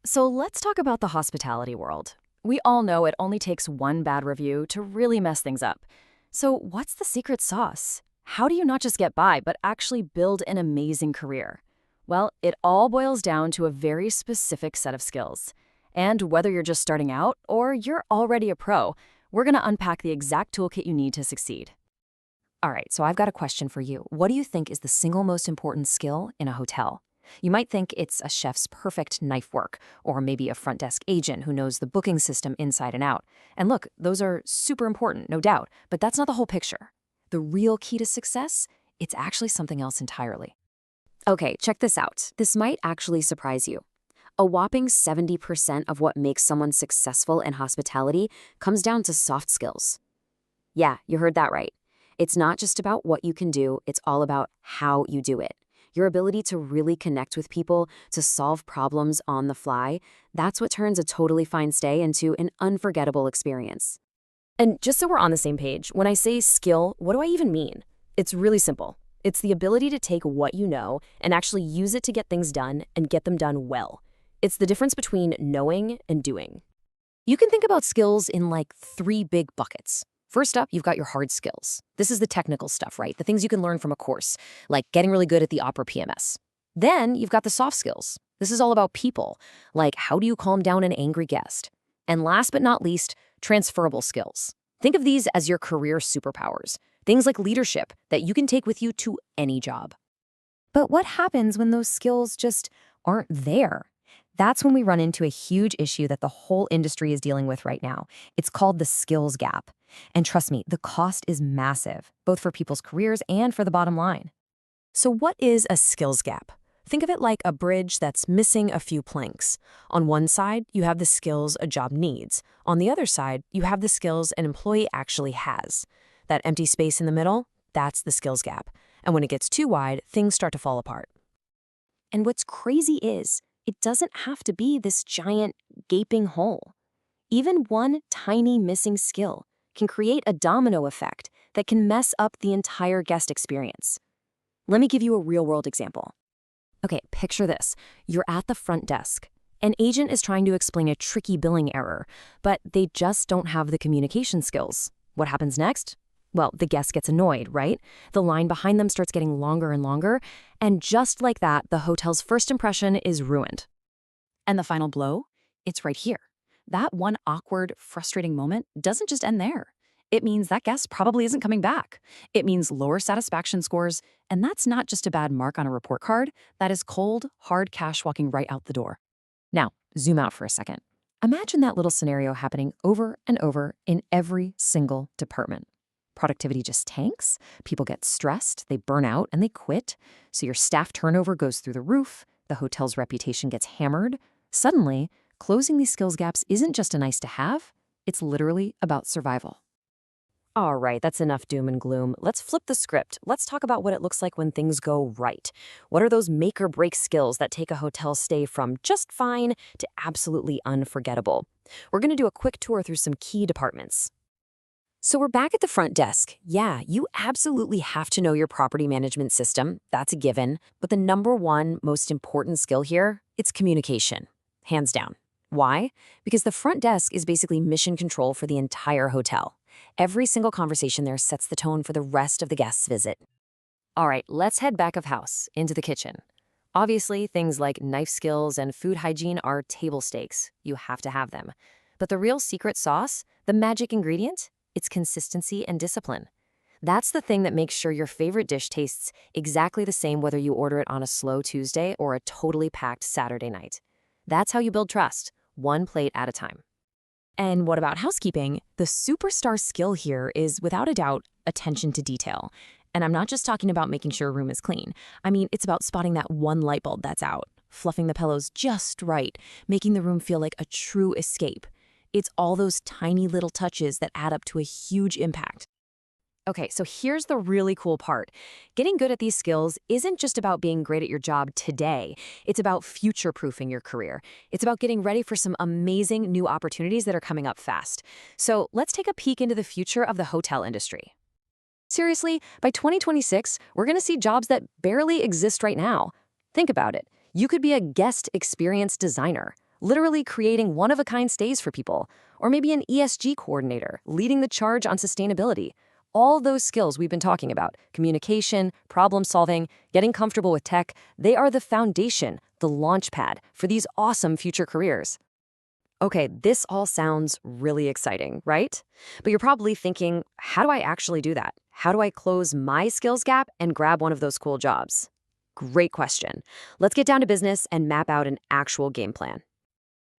So let's talk about the hospitality world. We all know it only takes one bad review to really mess things up. So, what's the secret sauce? How do you not just get by, but actually build an amazing career? Well, it all boils down to a very specific set of skills. And whether you're just starting out or you're already a pro, we're going to unpack the exact toolkit you need to succeed. All right, so I've got a question for you. What do you think is the single most important skill in a hotel? You might think it's a chef's perfect knife work, or maybe a front desk agent who knows the booking system inside and out. And look, those are super important, no doubt, but that's not the whole picture. The real key to success? It's actually something else entirely. Okay, check this out. This might actually surprise you. A whopping 70% of what makes someone successful in hospitality comes down to soft skills. Yeah, you heard that right. It's not just about what you can do, it's all about how you do it. Your ability to really connect with people, to solve problems on the fly, that's what turns a totally fine stay into an unforgettable experience. And just so we're on the same page, when I say skill, what do I even mean? It's really simple. It's the ability to take what you know and actually use it to get things done and get them done well. It's the difference between knowing and doing. You can think about skills in like three big buckets. First up, you've got your hard skills. This is the technical stuff, right? The things you can learn from a course, like getting really good at the Opera PMS. Then you've got the soft skills. This is all about people, like how do you calm down an angry guest? And last but not least, transferable skills. Think of these as your career superpowers, things like leadership that you can take with you to any job. But what happens when those skills just aren't there? That's when we run into a huge issue that the whole industry is dealing with right now. It's called the skills gap. And trust me, the cost is massive, both for people's careers and for the bottom line. So what is a skills gap? Think of it like a bridge that's missing a few planks. On one side, you have the skills a job needs. On the other side, you have the skills an employee actually has. That empty space in the middle, that's the skills gap. And when it gets too wide, things start to fall apart. And what's crazy is, it doesn't have to be this giant, gaping hole. Even one tiny missing skill can create a domino effect that can mess up the entire guest experience. Let me give you a real-world example. Okay, picture this. You're at the front desk. An agent is trying to explain a tricky billing error, but they just don't have the communication skills. What happens next? Well, the guest gets annoyed, right? The line behind them starts getting longer and longer, and just like that, the hotel's first impression is ruined. And the final blow? It's right here. That one awkward, frustrating moment doesn't just end there. It means that guest probably isn't coming back. It means lower satisfaction scores, and that's not just a bad mark on a report card. That is cold, hard cash walking right out the door. Now, zoom out for a second. Imagine that little scenario happening over and over in every single department. Productivity just tanks, people get stressed, they burn out, and they quit. So your staff turnover goes through the roof, the hotel's reputation gets hammered. Suddenly, closing these skills gaps isn't just a nice to have, it's literally about survival. All right, that's enough doom and gloom. Let's flip the script. Let's talk about what it looks like when things go right. What are those make or break skills that take a hotel stay from just fine to absolutely unforgettable? We're going to do a quick tour through some key departments. So we're back at the front desk. Yeah, you absolutely have to know your property management system. That's a given. But the number one most important skill here, it's communication. Hands down. Why? Because the front desk is basically mission control for the entire hotel. Every single conversation there sets the tone for the rest of the guest's visit. All right, let's head back of house, into the kitchen. Obviously, things like knife skills and food hygiene are table stakes. You have to have them. But the real secret sauce, the magic ingredient, it's consistency and discipline. That's the thing that makes sure your favorite dish tastes exactly the same whether you order it on a slow Tuesday or a totally packed Saturday night. That's how you build trust, one plate at a time. And what about housekeeping? The superstar skill here is, without a doubt, attention to detail. And I'm not just talking about making sure a room is clean. I mean, it's about spotting that one light bulb that's out, fluffing the pillows just right, making the room feel like a true escape. It's all those tiny little touches that add up to a huge impact. Okay, so here's the really cool part. Getting good at these skills isn't just about being great at your job today. It's about future-proofing your career. It's about getting ready for some amazing new opportunities that are coming up fast. So let's take a peek into the future of the hotel industry. Seriously, by 2026, we're going to see jobs that barely exist right now. Think about it. You could be a guest experience designer, literally creating one-of-a-kind stays for people, or maybe an ESG coordinator leading the charge on sustainability. All those skills we've been talking about, communication, problem solving, getting comfortable with tech, they are the foundation, the launch pad for these awesome future careers. Okay, this all sounds really exciting, right? But you're probably thinking, how do I actually do that? How do I close my skills gap and grab one of those cool jobs? Great question. Let's get down to business and map out an actual game plan.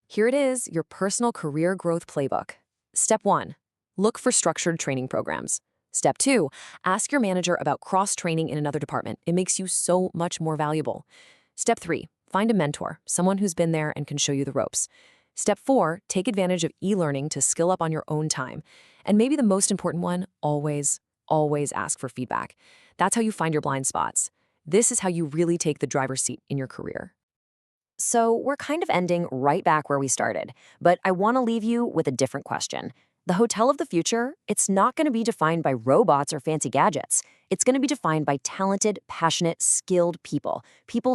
Here it is, your personal career growth playbook. Step 1, look for structured training programs. Step 2, ask your manager about cross-training in another department. It makes you so much more valuable. Step 3, find a mentor, someone who's been there and can show you the ropes. Step 4, take advantage of e-learning to skill up on your own time. And maybe the most important one, always ask for feedback. That's how you find your blind spots. This is how you really take the driver's seat in your career. So we're kind of ending right back where we started, but I want to leave you with a different question. The hotel of the future, it's not going to be defined by robots or fancy gadgets. It's going to be defined by talented, passionate, skilled people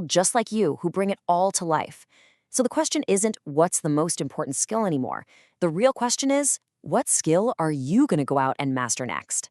just like you who bring it all to life. So the question isn't what's the most important skill anymore. The real question is, what skill are you going to go out and master next?